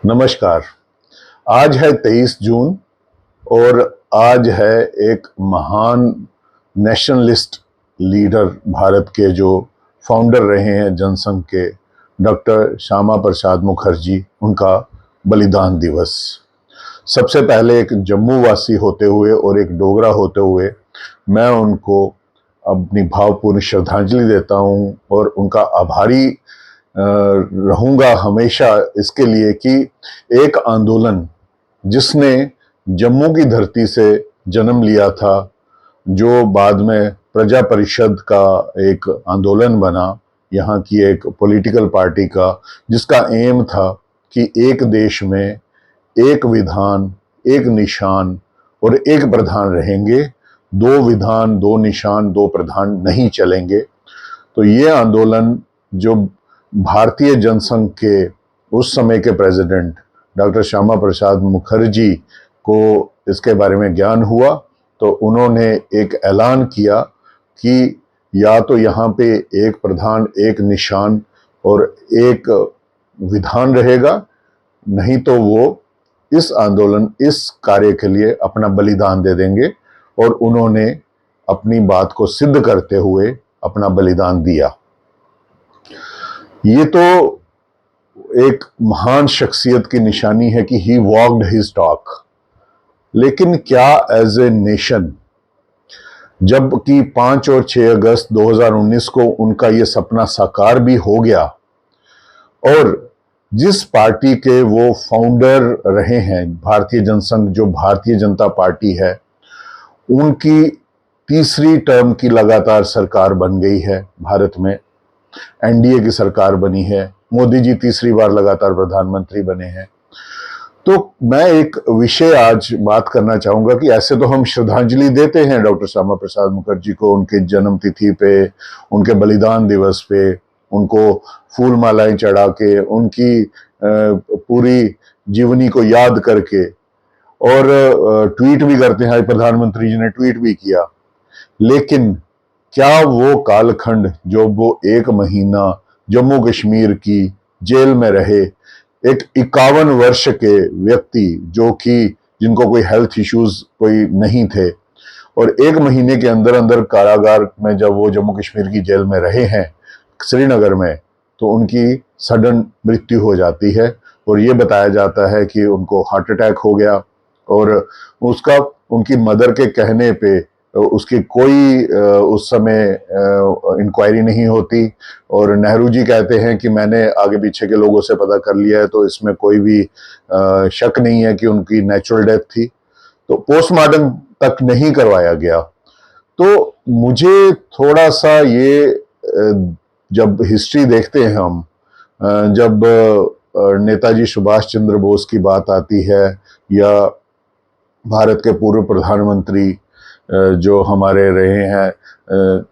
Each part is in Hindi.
नमस्कार। आज है 23 जून और आज है एक महान नेशनलिस्ट लीडर, भारत के जो फाउंडर रहे हैं जनसंघ के, डॉक्टर श्यामा प्रसाद मुखर्जी, उनका बलिदान दिवस। सबसे पहले एक जम्मू वासी होते हुए और एक डोगरा होते हुए मैं उनको अपनी भावपूर्ण श्रद्धांजलि देता हूं और उनका आभारी रहूंगा हमेशा इसके लिए कि एक आंदोलन जिसने जम्मू की धरती से जन्म लिया था, जो बाद में प्रजा परिषद का एक आंदोलन बना, यहाँ की एक पॉलिटिकल पार्टी का, जिसका एम था कि एक देश में एक विधान, एक निशान और एक प्रधान रहेंगे, दो विधान, दो निशान, दो प्रधान नहीं चलेंगे। तो ये आंदोलन जो भारतीय जनसंघ के उस समय के प्रेसिडेंट डॉक्टर श्यामा प्रसाद मुखर्जी को इसके बारे में ज्ञान हुआ, तो उन्होंने एक ऐलान किया कि या तो यहाँ पे एक प्रधान, एक निशान और एक विधान रहेगा, नहीं तो वो इस आंदोलन, इस कार्य के लिए अपना बलिदान दे देंगे। और उन्होंने अपनी बात को सिद्ध करते हुए अपना बलिदान दिया। ये तो एक महान शख्सियत की निशानी है कि ही वॉक्ड हिज टॉक। लेकिन क्या एज ए नेशन, जबकि 5 और 6 अगस्त 2019 को उनका ये सपना साकार भी हो गया और जिस पार्टी के वो फाउंडर रहे हैं, भारतीय जनसंघ जो भारतीय जनता पार्टी है, उनकी तीसरी टर्म की लगातार सरकार बन गई है भारत में, एनडीए की सरकार बनी है, मोदी जी तीसरी बार लगातार प्रधानमंत्री बने हैं। तो मैं एक विषय आज बात करना चाहूंगा कि ऐसे तो हम श्रद्धांजलि देते हैं डॉक्टर श्यामा प्रसाद मुखर्जी को उनके जन्म तिथि पे, उनके बलिदान दिवस पे, उनको फूल मालाएं चढ़ा के, उनकी पूरी जीवनी को याद करके, और ट्वीट भी करते हैं। प्रधानमंत्री जी ने ट्वीट भी किया। लेकिन क्या वो कालखंड, जो वो 1 महीना जम्मू कश्मीर की जेल में रहे, एक 51 वर्ष के व्यक्ति जो कि जिनको कोई हेल्थ इश्यूज कोई नहीं थे, और 1 महीने के अंदर अंदर कारागार में जब वो जम्मू कश्मीर की जेल में रहे हैं श्रीनगर में, तो उनकी सडन मृत्यु हो जाती है और ये बताया जाता है कि उनको हार्ट अटैक हो गया। और उसका उनकी मदर के कहने पे उसकी कोई उस समय इंक्वायरी नहीं होती, और नेहरू जी कहते हैं कि मैंने आगे पीछे के लोगों से पता कर लिया है, तो इसमें कोई भी शक नहीं है कि उनकी नेचुरल डेथ थी। तो पोस्टमार्टम तक नहीं करवाया गया। तो मुझे थोड़ा सा ये जब हिस्ट्री देखते हैं हम, जब नेताजी सुभाष चंद्र बोस की बात आती है, या भारत के पूर्व प्रधानमंत्री जो हमारे रहे हैं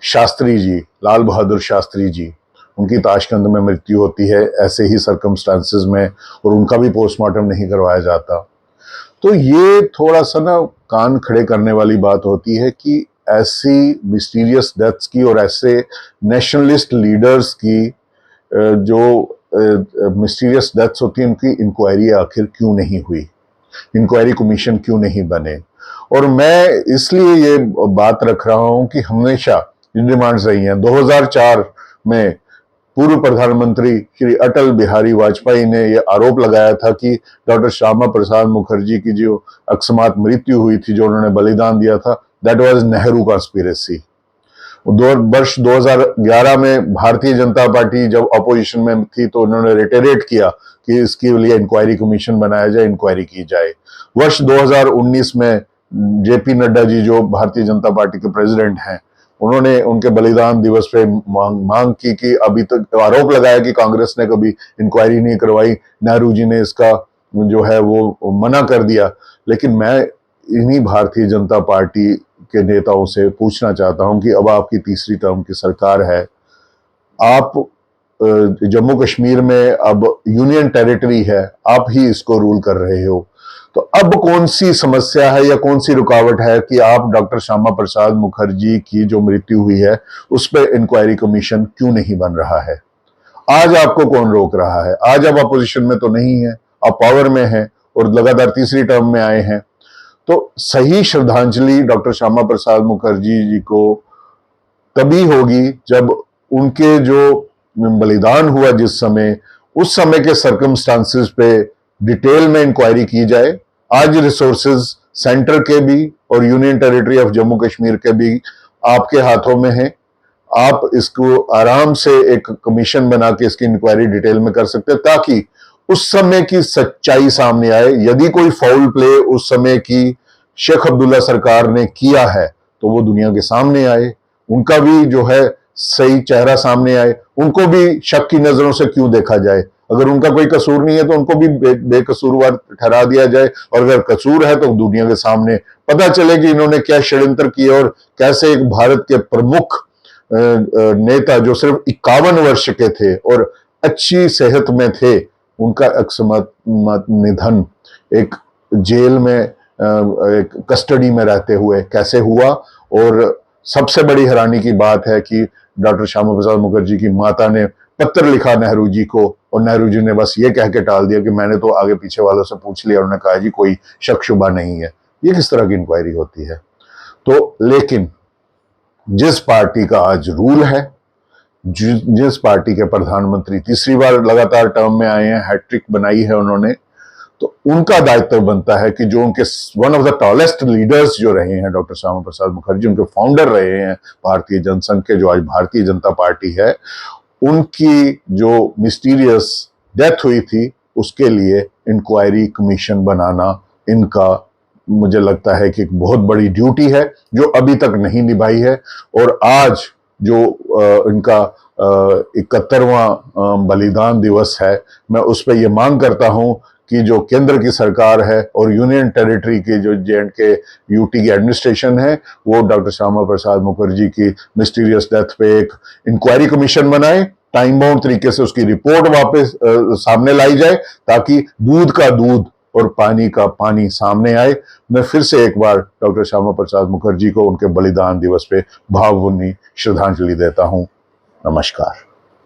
शास्त्री जी, लाल बहादुर शास्त्री जी, उनकी ताशकंद में मृत्यु होती है ऐसे ही सर्कमस्टांसेस में, और उनका भी पोस्टमार्टम नहीं करवाया जाता। तो ये थोड़ा सा ना कान खड़े करने वाली बात होती है कि ऐसी मिस्टीरियस डेथ्स की और ऐसे नेशनलिस्ट लीडर्स की जो मिस्टीरियस डेथ्स होती है, उनकी इंक्वायरी आखिर क्यों नहीं हुई, इंक्वायरी कमीशन क्यों नहीं बने। और मैं इसलिए ये बात रख रहा हूं कि हमेशा डिमांड्स रही हैं। 2004 में पूर्व प्रधानमंत्री श्री अटल बिहारी वाजपेयी ने यह आरोप लगाया था कि डॉक्टर श्यामा प्रसाद मुखर्जी की जो अकस्मात मृत्यु हुई थी, जो उन्होंने बलिदान दिया था, दैट वाज नेहरू कॉन्स्पिरेसी। वर्ष 2011 में भारतीय जनता पार्टी जब अपोजिशन में थी, तो उन्होंने रेटेरेट किया कि इसके लिए इंक्वायरी कमीशन बनाया जाए, इंक्वायरी की जाए। वर्ष 2019 में जेपी नड्डा जी जो भारतीय जनता पार्टी के प्रेसिडेंट हैं, उन्होंने उनके बलिदान दिवस पे मांग की कि अभी तक आरोप लगाया कि कांग्रेस ने कभी इंक्वायरी नहीं करवाई, नेहरू जी ने इसका जो है वो मना कर दिया। लेकिन मैं इन्हीं भारतीय जनता पार्टी के नेताओं से पूछना चाहता हूं कि अब आपकी तीसरी टर्म की सरकार है, आप जम्मू कश्मीर में अब यूनियन टेरिटरी है, आप ही इसको रूल कर रहे हो, तो अब कौन सी समस्या है या कौन सी रुकावट है कि आप डॉक्टर श्यामा प्रसाद मुखर्जी की जो मृत्यु हुई है उस पर इंक्वायरी कमीशन क्यों नहीं बन रहा है? आज आपको कौन रोक रहा है? आज आप अपोजिशन में तो नहीं है, आप पावर में हैं और लगातार तीसरी टर्म में आए हैं, तो सही श्रद्धांजलि डॉक्टर श्यामा प्रसाद मुखर्जी जी को तभी होगी जब उनके जो बलिदान हुआ जिस समय, उस समय के सर्कमस्टांसेस पे डिटेल में इंक्वायरी की जाए। आज रिसोर्सेज सेंटर के भी और union territory of Jammu Kashmir के भी आपके हाथों में है। आप इसको आराम से एक कमीशन बना के इसकी इंक्वायरी डिटेल में कर सकते हैं, ताकि उस समय की सच्चाई सामने आए। यदि कोई फाउल प्ले उस समय की शेख अब्दुल्ला सरकार ने किया है तो वो दुनिया के सामने आए, उनका भी जो है सही चेहरा सामने आए, उनको भी शक की नजरों से क्यों देखा जाए। अगर उनका कोई कसूर नहीं है तो उनको भी बेकसूरवार ठहरा दिया जाए, और अगर कसूर है तो दुनिया के सामने पता चले कि इन्होंने क्या षड्यंत्र किया और कैसे एक भारत के प्रमुख नेता जो सिर्फ 51 वर्ष के थे और अच्छी सेहत में थे, उनका अकस्मात निधन एक जेल में एक कस्टडी में रहते हुए कैसे हुआ। और सबसे बड़ी हैरानी की बात है कि डॉक्टर श्यामा प्रसाद मुखर्जी की माता ने पत्र लिखा नेहरू जी को, और नेहरू जी ने बस ये कह के टाल दिया कि मैंने तो आगे पीछे वालों से पूछ लिया, उन्होंने कहा जी कोई शक शुबा नहीं है। ये किस तरह की इंक्वायरी होती है। तो लेकिन जिस पार्टी का आज रूल है, जिस पार्टी के प्रधानमंत्री तीसरी बार लगातार टर्म में आए हैं, हैट्रिक बनाई है उन्होंने, तो उनका दायित्व बनता है कि जो उनके one of the tallest leaders जो रहे हैं डॉक्टर श्यामा प्रसाद मुखर्जी, उनके फाउंडर रहे हैं भारतीय जनसंघ के, जो आज भारतीय जनता पार्टी है, उनकी जो मिस्टीरियस डेथ हुई थी उसके लिए इंक्वायरी कमीशन बनाना इनका, मुझे लगता है कि एक बहुत बड़ी ड्यूटी है जो अभी तक नहीं निभाई है। और आज जो इनका 71वां बलिदान दिवस है, मैं उस पर यह मांग करता हूं कि जो केंद्र की सरकार है और यूनियन टेरिटरी की जो J&K यूटी की एडमिनिस्ट्रेशन है, वो डॉक्टर श्यामा प्रसाद मुखर्जी की मिस्टीरियस डेथ पे एक इंक्वायरी कमीशन बनाए, टाइम बाउंड तरीके से उसकी रिपोर्ट वापस सामने लाई जाए, ताकि दूध का दूध और पानी का पानी सामने आए। मैं फिर से एक बार डॉक्टर श्यामा प्रसाद मुखर्जी को उनके बलिदान दिवस पे भावभीनी श्रद्धांजलि देता हूं। नमस्कार।